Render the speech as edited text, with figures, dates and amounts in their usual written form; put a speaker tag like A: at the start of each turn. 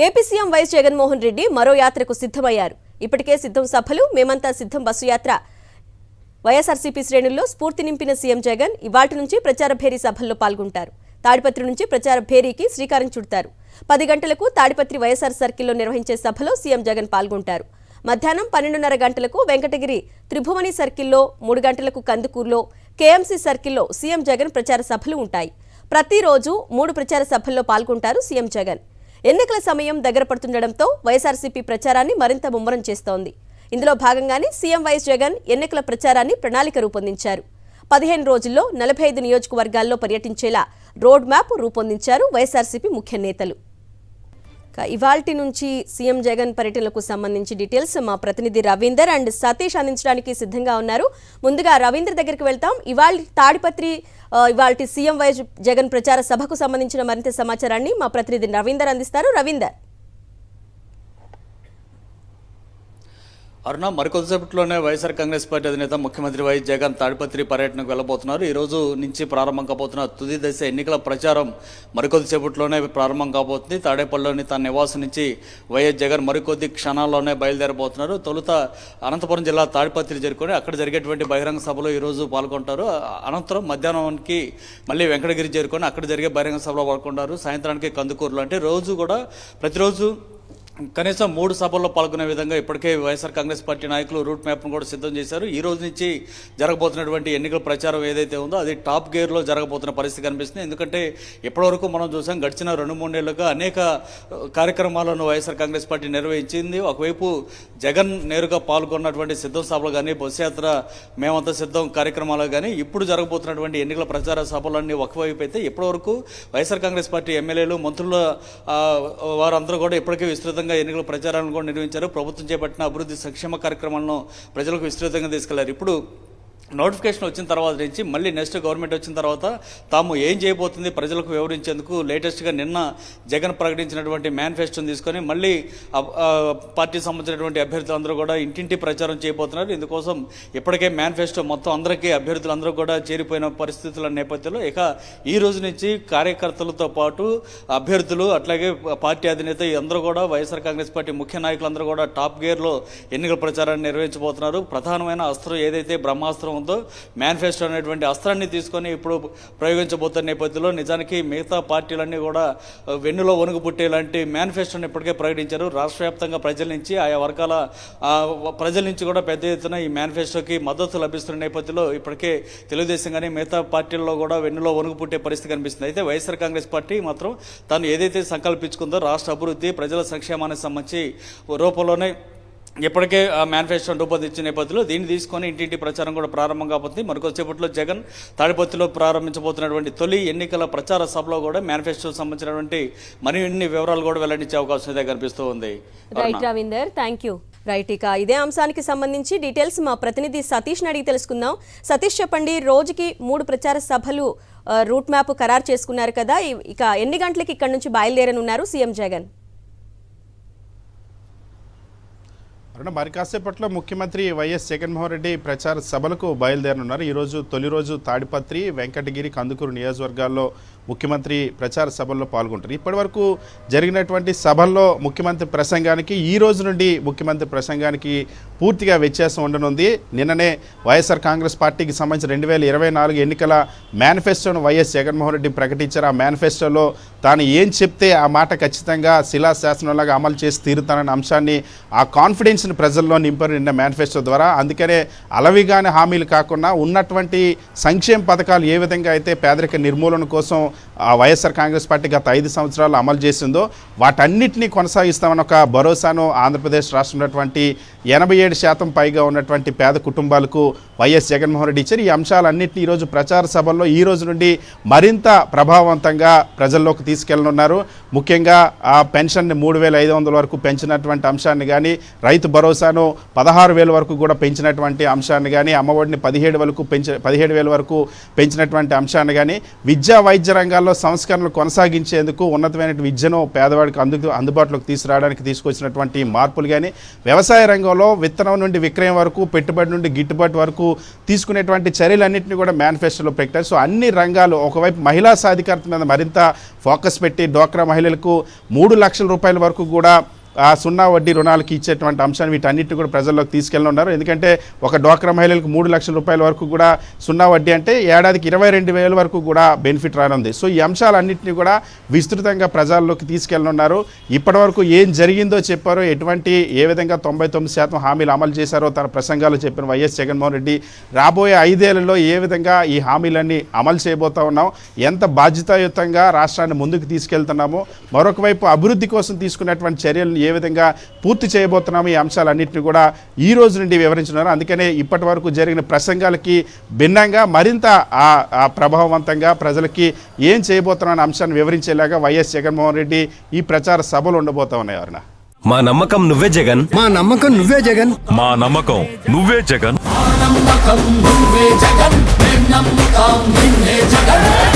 A: AP CM YS Jaganmohan Reddy మరో యాత్రకు సిద్ధమయ్యారు. ఇప్పటికే సిద్ధం సభలు, మేమంతా సిద్ధం బస్సు యాత్ర వైఎస్ఆర్సీపీ శ్రేణుల్లో స్ఫూర్తి నింపిన సీఎం జగన్ ఇవాల్టి నుంచి ప్రచార భేరీ సభల్లో పాల్గొంటారు. తాడిపత్రి నుంచి ప్రచార భేరీకి శ్రీకారం చుడతారు. 10 గంటలకు తాడిపత్రి వైఎస్ఆర్ సర్కిల్లో నిర్వహించే సభలో సీఎం జగన్ పాల్గొంటారు. మధ్యాహ్నం 12:30 గంటలకు వెంకటగిరి త్రిభువని సర్కిల్లో, 3 గంటలకు కందుకూరులో, కేఎంసీ సర్కిల్లో సీఎం జగన్ ప్రచార సభలు ఉంటాయి. ప్రతిరోజు 3 ప్రచార సభల్లో పాల్గొంటారు సీఎం జగన్. ఎన్నికల సమయం దగ్గర పడుతుండటంతో వైఎస్ఆర్సీపీ ప్రచారాన్ని మరింత ముమ్మరం చేస్తోంది. ఇందులో భాగంగానే సీఎం వైఎస్ జగన్ ఎన్నికల ప్రచారాన్ని ప్రణాళిక రూపొందించారు. 15 రోజుల్లో 45 నియోజకవర్గాల్లో పర్యటించేలా రోడ్ మ్యాప్ రూపొందించారు వైఎస్ఆర్సీపీ ముఖ్య నేతలు. ఇవాల్టి నుంచి సీఎం జగన్ పర్యటనలకు సంబంధించి డీటెయిల్స్ మా ప్రతినిధి రవీందర్ అండ్ సతీష్ అందించడానికి సిద్ధంగా ఉన్నారు. ముందుగా రవీందర్ దగ్గరికి వెళ్తాం. తాడిపత్రి ఇవాల్టి సీఎం వైఎస్ జగన్ ప్రచార సభకు సంబంధించిన మరింత సమాచారాన్ని మా ప్రతినిధి రవీందర్ అందిస్తారు. రవీందర్,
B: అరుణ, మరికొద్దిసేపట్లోనే వైఎస్ఆర్ కాంగ్రెస్ పార్టీ అధినేత ముఖ్యమంత్రి వైఎస్ జగన్ తాడిపత్రి పర్యటనకు వెళ్ళబోతున్నారు. ఈ రోజు నుంచి ప్రారంభం కాబోతున్న తుది దశ ఎన్నికల ప్రచారం మరికొద్దిసేపట్లోనే ప్రారంభం కాబోతుంది. తాడేపల్లిలోని తన నివాసం నుంచి వైఎస్ జగన్ మరికొద్ది క్షణాల్లోనే బయలుదేరబోతున్నారు. తొలుత అనంతపురం జిల్లా తాడిపత్రి చేరుకొని అక్కడ జరిగేటువంటి బహిరంగ సభలో ఈరోజు పాల్గొంటారు. అనంతరం మధ్యాహ్నానికి మళ్ళీ వెంకటగిరి చేరుకొని అక్కడ జరిగే బహిరంగ సభలో పాల్గొంటారు. సాయంత్రానికి కందుకూరులో. అంటే రోజు కూడా ప్రతిరోజు కనీసం 3 సభల్లో పాల్గొనే విధంగా ఇప్పటికే వైఎస్ఆర్ కాంగ్రెస్ పార్టీ నాయకులు రూట్ మ్యాప్ను కూడా సిద్ధం చేశారు. ఈ రోజు నుంచి జరగబోతున్నటువంటి ఎన్నికల ప్రచారం ఏదైతే ఉందో అది టాప్ గేర్లో జరగబోతున్న పరిస్థితి కనిపిస్తుంది. ఎందుకంటే ఇప్పటివరకు మనం చూసాం, గడిచిన 2-3 ఏళ్లుగా అనేక కార్యక్రమాలను వైఎస్ఆర్ కాంగ్రెస్ పార్టీ నిర్వహించింది. ఒకవైపు జగన్ నేరుగా పాల్గొన్నటువంటి సిద్ధం సభలు కానీ, బస్సు యాత్ర మేమంతా సిద్ధం కార్యక్రమాలు కానీ, ఇప్పుడు జరగబోతున్నటువంటి ఎన్నికల ప్రచార సభలన్నీ ఒకవైపు అయితే ఇప్పటివరకు వైఎస్ఆర్ కాంగ్రెస్ పార్టీ ఎమ్మెల్యేలు, మంత్రుల వారందరూ కూడా ఇప్పటికే విస్తృతంగా ఎన్నికల ప్రచారాలను కూడా నిర్వహించారు. ప్రభుత్వం చేపట్టిన అభివృద్ధి సంక్షేమ కార్యక్రమాలను ప్రజలకు విస్తృతంగా తీసుకెళ్లారు. ఇప్పుడు నోటిఫికేషన్ వచ్చిన తర్వాత నుంచి మళ్ళీ నెక్స్ట్ గవర్నమెంట్ వచ్చిన తర్వాత తాము ఏం చేయబోతుంది ప్రజలకు వివరించేందుకు లేటెస్ట్గా నిన్న జగన్ ప్రకటించినటువంటి మేనిఫెస్టోని తీసుకొని మళ్ళీ పార్టీకి సంబంధించినటువంటి అభ్యర్థులందరూ కూడా ఇంటింటి ప్రచారం చేయబోతున్నారు. ఇందుకోసం ఇప్పటికే మేనిఫెస్టో మొత్తం అందరికీ అభ్యర్థులందరూ కూడా చేరిపోయిన పరిస్థితుల నేపథ్యంలో ఇక ఈ రోజు నుంచి కార్యకర్తలతో పాటు అభ్యర్థులు, అట్లాగే పార్టీ అధినేత అందరూ కూడా వైఎస్ఆర్ కాంగ్రెస్ పార్టీ ముఖ్య నాయకులందరూ కూడా టాప్ గేర్లో ఎన్నికల ప్రచారాన్ని నిర్వహించబోతున్నారు. ప్రధానమైన అస్త్రం ఏదైతే బ్రహ్మాస్త్రం ఉందో, మేనిఫెస్టో అనేటువంటి అస్త్రాన్ని తీసుకొని ఇప్పుడు ప్రయోగించబోతున్న నేపథ్యంలో నిజానికి మిగతా పార్టీలన్నీ కూడా వెన్నులో వణుకు పుట్టేలాంటి మేనిఫెస్టోని ఇప్పటికే ప్రకటించారు. రాష్ట్ర వ్యాప్తంగా ప్రజల నుంచి, ఆయా వర్గాల ప్రజల నుంచి కూడా పెద్ద ఎత్తున ఈ మేనిఫెస్టోకి మద్దతు లభిస్తున్న నేపథ్యంలో ఇప్పటికే తెలుగుదేశం కానీ మిగతా పార్టీల్లో కూడా వెన్నులో వణుకు పుట్టే పరిస్థితి కనిపిస్తుంది. అయితే వైఎస్ఆర్ కాంగ్రెస్ పార్టీ మాత్రం తాను ఏదైతే సంకల్పించుకుందో రాష్ట్ర అభివృద్ధి, ప్రజల సంక్షేమానికి సంబంధించి రూపంలోనే ఇప్పటికే ఆ మేనిఫెస్టోని రూపొందించిన నేపథ్యంలో దీన్ని తీసుకొని ఇంటింటి ప్రచారం కూడా ప్రారంభం కాబోతుంది. మరికొద్దిసేపట్లో జగన్ తాడిపత్రిలో ప్రారంభించబోతున్నటువంటి తొలి ఎన్నికల ప్రచార సభలో కూడా మేనిఫెస్టోకి సంబంధించినటువంటి మరిన్ని వివరాలు కూడా వెల్లడించే అవకాశం అయితే కనిపిస్తూ ఉంది.
A: Right Ravinder, thank you. Right, ఇక ఇదే అంశానికి సంబంధించి డీటెయిల్స్ మా ప్రతినిధి సతీష్ని అడిగి తెలుసుకుందాం. సతీష్, చెప్పండి, రోజుకి 3 ప్రచార సభలు రూట్ మ్యాప్ ఖరారు చేసుకున్నారు కదా, ఇక ఎన్ని గంటలకి ఇక్కడ నుంచి బయలుదేరనున్నారు సీఎం జగన్?
C: మరి కాసేపట్లో ముఖ్యమంత్రి వైఎస్ జగన్మోహన్ రెడ్డి ప్రచార సభలకు బయలుదేరనున్నారు. ఈరోజు తొలి రోజు తాడిపత్రి, వెంకటగిరి, కందుకూరు నియోజకవర్గాల్లో ముఖ్యమంత్రి ప్రచార సభల్లో పాల్గొంటారు. ఇప్పటివరకు జరిగినటువంటి సభల్లో ముఖ్యమంత్రి ప్రసంగానికి ఈ రోజు నుండి ముఖ్యమంత్రి ప్రసంగానికి పూర్తిగా వ్యత్యాసం ఉండనుంది. నిన్ననే వైఎస్ఆర్ కాంగ్రెస్ పార్టీకి సంబంధించి 2024 ఎన్నికల మేనిఫెస్టోను వైఎస్ జగన్మోహన్ రెడ్డి ప్రకటించారు. ఆ మేనిఫెస్టోలో తాను ఏం చెప్తే ఆ మాట ఖచ్చితంగా శిలాశాసనంలాగా అమలు చేసి తీరుతానన్న అంశాన్ని, ఆ కాన్ఫిడెన్స్ని ప్రజల్లో నింపారు నిన్న మేనిఫెస్టో ద్వారా. అందుకనే అలవిగానే హామీలు కాకుండా ఉన్నటువంటి సంక్షేమ పథకాలు ఏ విధంగా అయితే పేదరిక నిర్మూలన కోసం వైఎస్ఆర్ కాంగ్రెస్ పార్టీ గత 5 సంవత్సరాలు అమలు చేసిందో వాటన్నిటినీ కొనసాగిస్తామని ఒక భరోసాను ఆంధ్రప్రదేశ్ రాష్ట్రంలో ఉన్నటువంటి 87% పైగా ఉన్నటువంటి పేద కుటుంబాలకు వైఎస్ జగన్మోహన్ రెడ్డి ఇచ్చారు. ఈ అంశాలన్నింటినీ ఈరోజు ప్రచార సభల్లో ఈ రోజు నుండి మరింత ప్రభావవంతంగా ప్రజల్లోకి తీసుకెళ్లనున్నారు. ముఖ్యంగా ఆ పెన్షన్ని 3,500 వరకు పెంచినటువంటి అంశాన్ని కానీ, రైతు భరోసాను 16,000 వరకు కూడా పెంచినటువంటి అంశాన్ని కానీ, అమ్మఒడిని 17,000 వరకు పెంచినటువంటి అంశాన్ని కానీ, విద్యా వైద్య రంగాల్లో సంస్కరణలు కొనసాగించేందుకు ఉన్నతమైన విద్యను పేదవాడికి అందుబాటులోకి తీసుకురావడానికి తీసుకొచ్చినటువంటి మార్పులు కానీ, వ్యవసాయ రంగంలో విత్తనం నుండి విక్రయం వరకు, పెట్టుబడి నుండి గిట్టుబాటు వరకు తీసుకునేటువంటి చర్యలన్నింటినీ కూడా మేనిఫెస్టోలో పెట్టారు. సో అన్ని రంగాలు, ఒకవైపు మహిళా సాధికారత మీద మరింత ఫోకస్ పెట్టి డ్వాక్రా మహిళలకు 3 లక్షల రూపాయల వరకు కూడా సున్నా వడ్డీ రుణాలకి ఇచ్చేటువంటి అంశాన్ని వీటన్నిటిని కూడా ప్రజల్లోకి తీసుకెళ్ళనున్నారు. ఎందుకంటే ఒక డ్వాక్రా మహిళలకు 3 లక్షల రూపాయల వరకు కూడా సున్నా వడ్డీ అంటే ఏడాదికి 22,000 వరకు కూడా బెనిఫిట్ రానుంది. సో ఈ అంశాలన్నింటినీ కూడా విస్తృతంగా ప్రజల్లోకి తీసుకెళ్ళనున్నారు. ఇప్పటివరకు ఏం జరిగిందో చెప్పారో, ఏ విధంగా 99% హామీలు అమలు చేశారో తన ప్రసంగాలు చెప్పిన వైఎస్ జగన్మోహన్ రెడ్డి రాబోయే 5 ఏళ్లలో ఏ విధంగా ఈ హామీలన్నీ అమలు చేయబోతా ఉన్నాం, ఎంత బాధ్యతాయుతంగా రాష్ట్రాన్ని ముందుకు తీసుకెళ్తున్నామో, మరొక వైపు అభివృద్ధి కోసం తీసుకున్నటువంటి చర్యలను ఏ విధంగా పూర్తి చేయబోతున్నాము, ఈ అంశాలన్నింటినీ కూడా ఈ రోజు నుండి వివరించున్నారు. అందుకనే ఇప్పటి వరకు జరిగిన ప్రసంగాలకి భిన్నంగా మరింత ప్రభావవంతంగా ప్రజలకి ఏం చేయబోతున్న అంశాన్ని వివరించేలాగా వైఎస్ జగన్మోహన్ రెడ్డి ఈ ప్రచార సభలు ఉండబోతా ఉన్నాయి. ఎవరన్నా
D: మా నమ్మకం నువ్వే జగన్,
E: మా నమ్మకం నువ్వే జగన్,
F: మా నమ్మకం నువ్వే జగన్.
G: నమ్మకం నువ్వే జగన్, నమ్మకం నిన్నే జగన్.